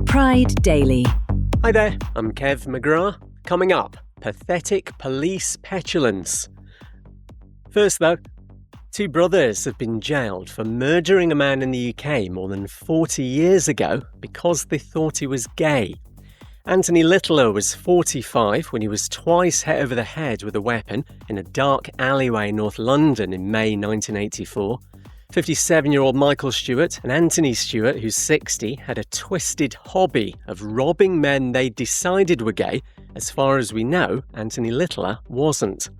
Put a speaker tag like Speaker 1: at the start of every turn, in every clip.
Speaker 1: Pride Daily.
Speaker 2: Hi there, I'm Kev McGrath. Coming up, pathetic police petulance. First though, two brothers have been jailed for murdering a man in the UK more than 40 years ago because they thought he was gay. Anthony Littler was 45 when he was twice hit over the head with a weapon in a dark alleyway in North London in May 1984. 57-year-old Michael Stewart and Anthony Stewart, who's 60, had a twisted hobby of robbing men they decided were gay. As far as we know, Anthony Littler wasn't.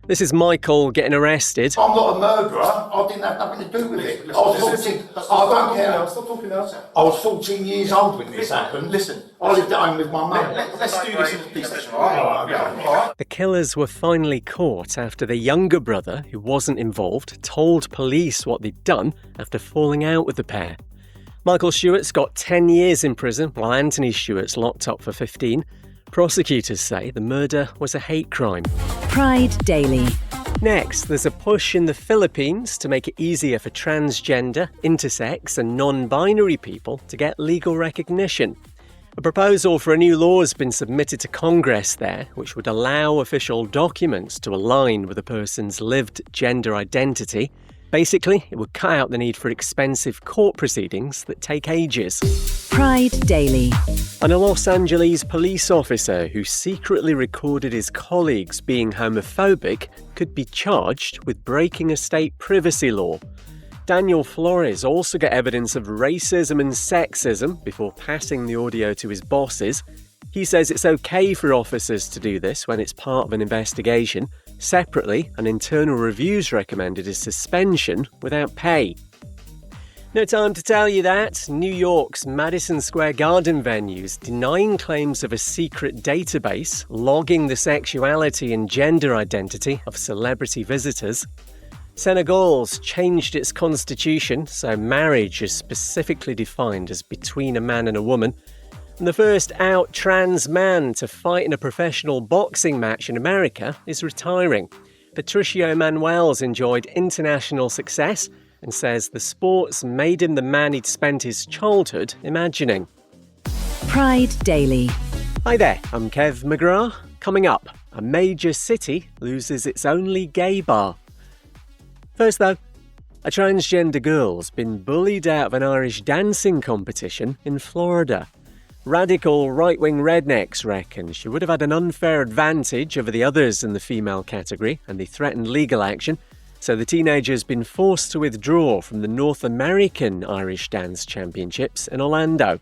Speaker 2: This is Michael getting arrested.
Speaker 3: I'm not a murderer. I didn't have nothing to do with it. I was 14. I don't care.
Speaker 4: Stop talking now.
Speaker 3: I was 14 years old when this happened.
Speaker 4: Listen.
Speaker 3: I lived at home with my mum.
Speaker 4: Let's do this in pieces.
Speaker 2: The killers were finally caught after the younger brother, who wasn't involved, told police what they'd done after falling out with the pair. Michael Stewart's got 10 years in prison, while Anthony Stewart's locked up for 15. Prosecutors say the murder was a hate crime.
Speaker 1: Pride Daily.
Speaker 2: Next, there's a push in the Philippines to make it easier for transgender, intersex and non-binary people to get legal recognition. A proposal for a new law has been submitted to Congress there, which would allow official documents to align with a person's lived gender identity. Basically, it would cut out the need for expensive court proceedings that take ages.
Speaker 1: Pride Daily.
Speaker 2: And a Los Angeles police officer who secretly recorded his colleagues being homophobic could be charged with breaking a state privacy law. Daniel Flores also got evidence of racism and sexism before passing the audio to his bosses. He says it's okay for officers to do this when it's part of an investigation. Separately, an internal review's recommended his suspension without pay. No time to tell you that. New York's Madison Square Garden venues denying claims of a secret database logging the sexuality and gender identity of celebrity visitors. Senegal's changed its constitution, so marriage is specifically defined as between a man and a woman. And the first out trans man to fight in a professional boxing match in America is retiring. Patricio Manuel's enjoyed international success and says the sports made him the man he'd spent his childhood imagining.
Speaker 1: Pride Daily.
Speaker 2: Hi there, I'm Kev McGrath. Coming up, a major city loses its only gay bar. First though, a transgender girl's been bullied out of an Irish dancing competition in Florida. Radical right-wing rednecks reckon she would have had an unfair advantage over the others in the female category, and they threatened legal action, so the teenager's been forced to withdraw from the North American Irish Dance Championships in Orlando.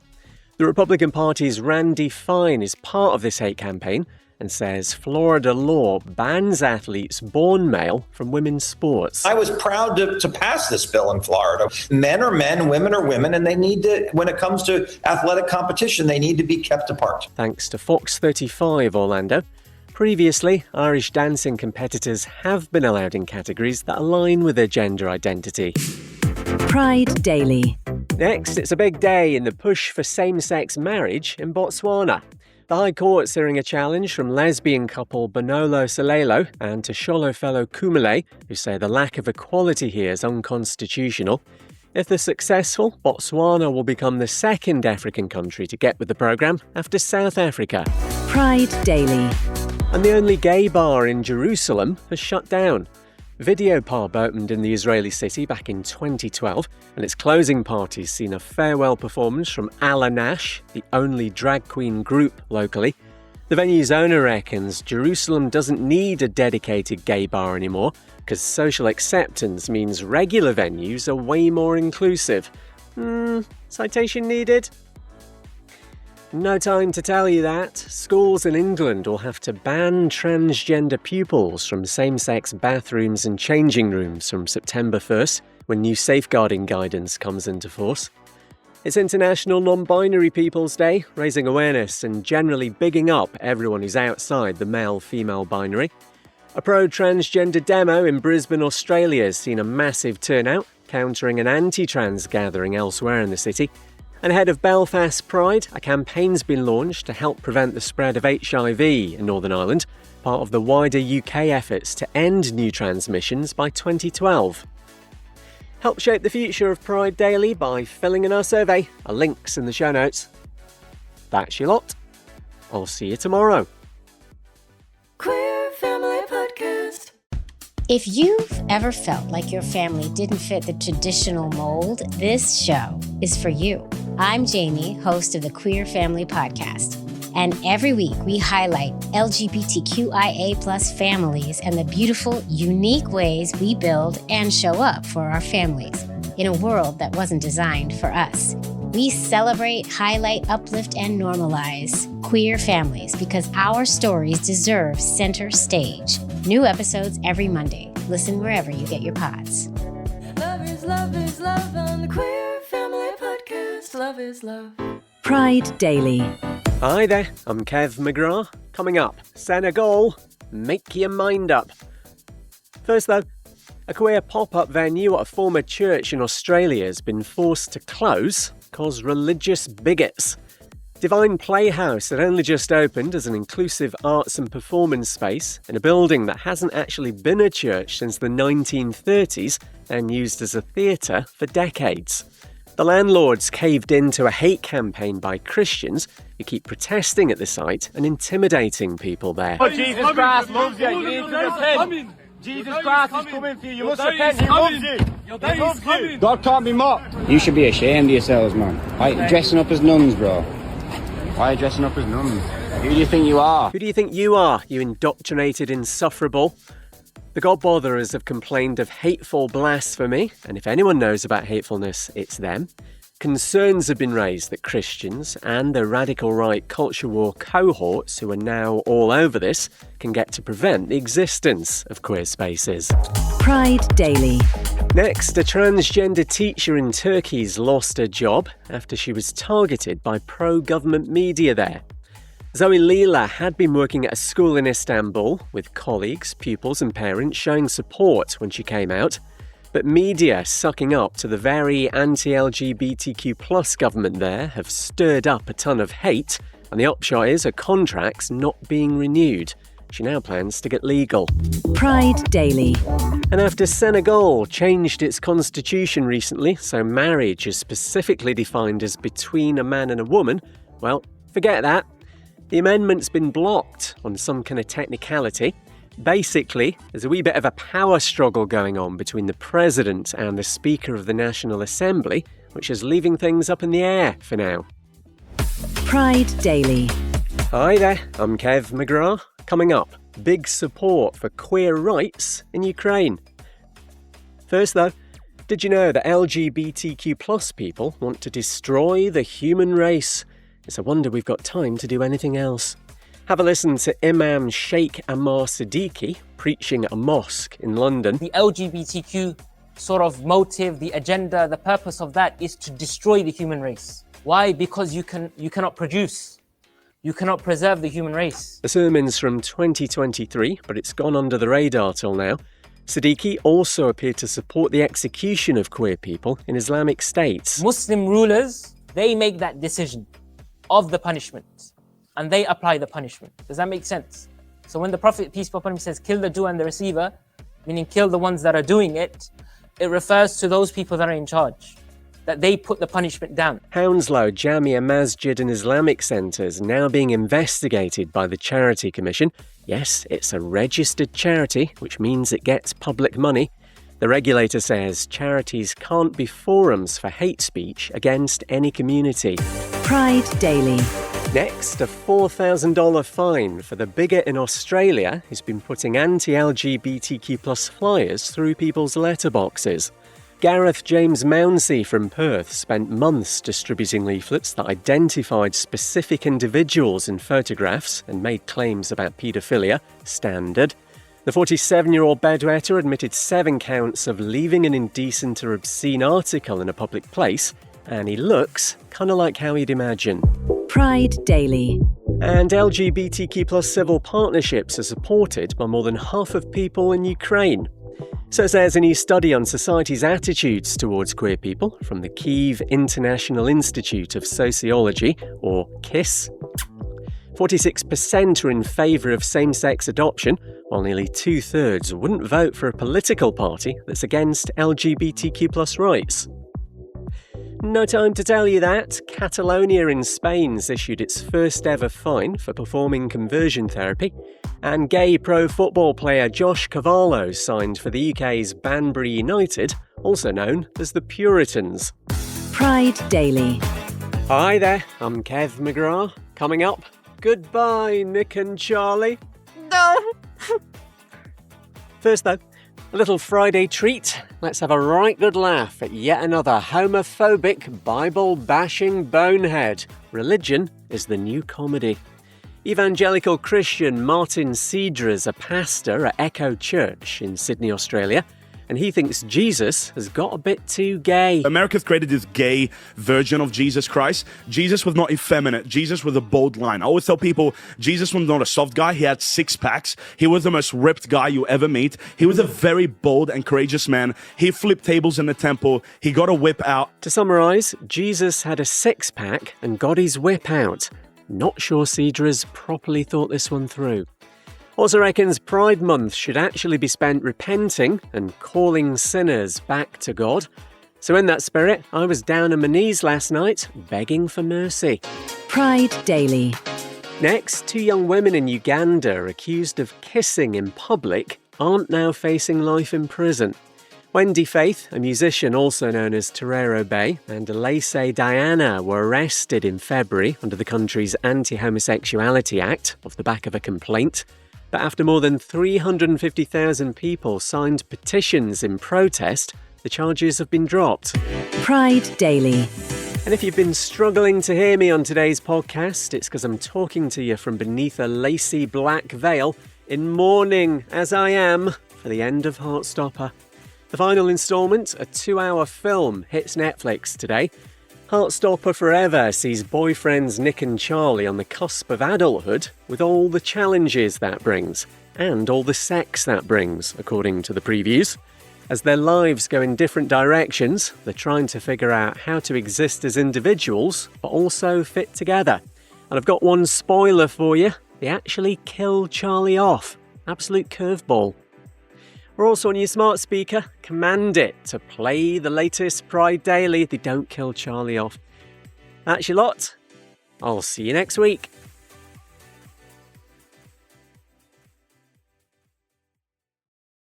Speaker 2: The Republican Party's Randy Fine is part of this hate campaign and says Florida law bans athletes born male from women's sports.
Speaker 5: I was proud to pass this bill in Florida. Men are men, women are women, and they need to, when it comes to athletic competition, they need to be kept apart.
Speaker 2: Thanks to Fox 35 Orlando. Previously, Irish dancing competitors have been allowed in categories that align with their gender identity.
Speaker 1: Pride Daily.
Speaker 2: Next, it's a big day in the push for same-sex marriage in Botswana. The High Court's hearing a challenge from lesbian couple Bonolo Salelo and Tsholofelo Kumile, who say the lack of equality here is unconstitutional. If they're successful, Botswana will become the second African country to get with the programme after South Africa.
Speaker 1: Pride Daily.
Speaker 2: And the only gay bar in Jerusalem has shut down. Video Pub opened in the Israeli city back in 2012, and its closing party's seen a farewell performance from Ala Nash, the only drag queen group locally. The venue's owner reckons Jerusalem doesn't need a dedicated gay bar anymore, because social acceptance means regular venues are way more inclusive. Citation needed? No time to tell you that. Schools in England will have to ban transgender pupils from same-sex bathrooms and changing rooms from September 1st, when new safeguarding guidance comes into force. It's International Non-Binary People's Day, raising awareness and generally bigging up everyone who's outside the male-female binary. A pro-transgender demo in Brisbane, Australia has seen a massive turnout, countering an anti-trans gathering elsewhere in the city. And ahead of Belfast Pride, a campaign's been launched to help prevent the spread of HIV in Northern Ireland, part of the wider UK efforts to end new transmissions by 2012. Help shape the future of Pride Daily by filling in our survey. Our link's in the show notes. That's your lot. I'll see you tomorrow.
Speaker 4: Queer Family Podcast.
Speaker 6: If you've ever felt like your family didn't fit the traditional mold, this show is for you. I'm Jamie, host of the Queer Family Podcast. And every week we highlight LGBTQIA+ families and the beautiful, unique ways we build and show up for our families in a world that wasn't designed for us. We celebrate, highlight, uplift, and normalize queer families because our stories deserve center stage. New episodes every Monday. Listen wherever you get your pods.
Speaker 4: Love is love on the Queer Family Podcast. Love is love.
Speaker 1: Pride Daily.
Speaker 2: Hi there, I'm Kev McGrath. Coming up, Senegal, make your mind up. First though, a queer pop-up venue at a former church in Australia has been forced to close because religious bigots. Divine Playhouse had only just opened as an inclusive arts and performance space in a building that hasn't actually been a church since the 1930s and used as a theatre for decades. The landlords caved into a hate campaign by Christians who keep protesting at the site and intimidating people there.
Speaker 7: Oh, Jesus Christ loves you. You need to repent. Jesus Christ is coming for you. You must repent. He loves you. He loves you.
Speaker 8: God can't be mocked. You should be ashamed of yourselves, man. Why are you dressing up as nuns, bro? Why are you dressing up as nuns? Who do you think you are?
Speaker 2: Who do you think you are, you indoctrinated insufferable? The God-botherers have complained of hateful blasphemy, and if anyone knows about hatefulness, it's them. Concerns have been raised that Christians and the radical right culture war cohorts, who are now all over this, can get to prevent the existence of queer spaces.
Speaker 1: Pride Daily.
Speaker 2: Next, a transgender teacher in Turkey's lost her job after she was targeted by pro-government media there. Zoe Leela had been working at a school in Istanbul with colleagues, pupils and parents showing support when she came out. But media sucking up to the very anti-LGBTQ+ government there have stirred up a ton of hate, and the upshot is her contract's not being renewed. She now plans to get legal.
Speaker 1: Pride Daily.
Speaker 2: And after Senegal changed its constitution recently, so marriage is specifically defined as between a man and a woman, well, forget that. The amendment's been blocked on some kind of technicality. Basically, there's a wee bit of a power struggle going on between the President and the Speaker of the National Assembly, which is leaving things up in the air for now.
Speaker 1: Pride Daily.
Speaker 2: Hi there, I'm Kev McGrath. Coming up, big support for queer rights in Ukraine. First though, did you know that LGBTQ+ people want to destroy the human race? It's a wonder we've got time to do anything else. Have a listen to Imam Sheikh Ammar Siddiqui preaching at a mosque in London.
Speaker 9: The LGBTQ sort of motive, the agenda, the purpose of that is to destroy the human race. Why? Because you cannot produce. You cannot preserve the human race.
Speaker 2: The sermon's from 2023, but it's gone under the radar till now. Siddiqui also appeared to support the execution of queer people in Islamic states.
Speaker 9: Muslim rulers, they make that decision of the punishment, and they apply the punishment. Does that make sense? So when the Prophet, peace be upon him, says kill the doer and the receiver, meaning kill the ones that are doing it, it refers to those people that are in charge, that they put the punishment down.
Speaker 2: Hounslow Jamia Masjid and Islamic Centres now being investigated by the Charity Commission. Yes, it's a registered charity, which means it gets public money. The regulator says charities can't be forums for hate speech against any community.
Speaker 1: Pride Daily.
Speaker 2: Next, a $4,000 fine for the bigot in Australia who's been putting anti-LGBTQ+ flyers through people's letterboxes. Gareth James Mounsey from Perth spent months distributing leaflets that identified specific individuals in photographs and made claims about paedophilia. Standard. The 47-year-old bedwetter admitted 7 counts of leaving an indecent or obscene article in a public place, and he looks kind of like how you'd imagine.
Speaker 1: Pride Daily.
Speaker 2: And LGBTQ+ civil partnerships are supported by more than half of people in Ukraine. So says a new study on society's attitudes towards queer people from the Kyiv International Institute of Sociology, or KISS. 46% are in favour of same-sex adoption, while nearly 2/3 wouldn't vote for a political party that's against LGBTQ+ rights. No time to tell you that. Catalonia in Spain's issued its first ever fine for performing conversion therapy. And gay pro football player Josh Cavallo signed for the UK's Banbury United, also known as the Puritans.
Speaker 1: Pride Daily.
Speaker 2: Hi there, I'm Kev McGrath. Coming up, goodbye, Nick and Charlie. No! First though, a little Friday treat. Let's have a right good laugh at yet another homophobic, Bible-bashing bonehead. Religion is the new comedy. Evangelical Christian Martin Cedra's a pastor at Echo Church in Sydney, Australia, and he thinks Jesus has got a bit too gay.
Speaker 10: America's created this gay version of Jesus Christ. Jesus was not effeminate. Jesus was a bold lion. I always tell people, Jesus was not a soft guy. He had 6 packs. He was the most ripped guy you ever meet. He was a very bold and courageous man. He flipped tables in the temple. He got a whip out.
Speaker 2: To summarise, Jesus had a 6-pack and got his whip out. Not sure Cedra's properly thought this one through. Also reckons Pride Month should actually be spent repenting and calling sinners back to God. So in that spirit, I was down on my knees last night, begging for mercy.
Speaker 1: Pride Daily.
Speaker 2: Next, 2 young women in Uganda accused of kissing in public aren't now facing life in prison. Wendy Faith, a musician also known as Torero Bay, and Elise Diana were arrested in February under the country's Anti-Homosexuality Act off the back of a complaint. But after more than 350,000 people signed petitions in protest, the charges have been dropped.
Speaker 1: Pride Daily.
Speaker 2: And if you've been struggling to hear me on today's podcast, it's because I'm talking to you from beneath a lacy black veil in mourning, as I am, for the end of Heartstopper. The final instalment, a 2-hour film, hits Netflix today. Heartstopper Forever sees boyfriends Nick and Charlie on the cusp of adulthood with all the challenges that brings, and all the sex that brings, according to the previews. As their lives go in different directions, they're trying to figure out how to exist as individuals, but also fit together. And I've got one spoiler for you. They actually kill Charlie off. Absolute curveball. We're also on your smart speaker. Command it to play the latest Pride Daily. They don't kill Charlie off. That's your lot. I'll see you next week.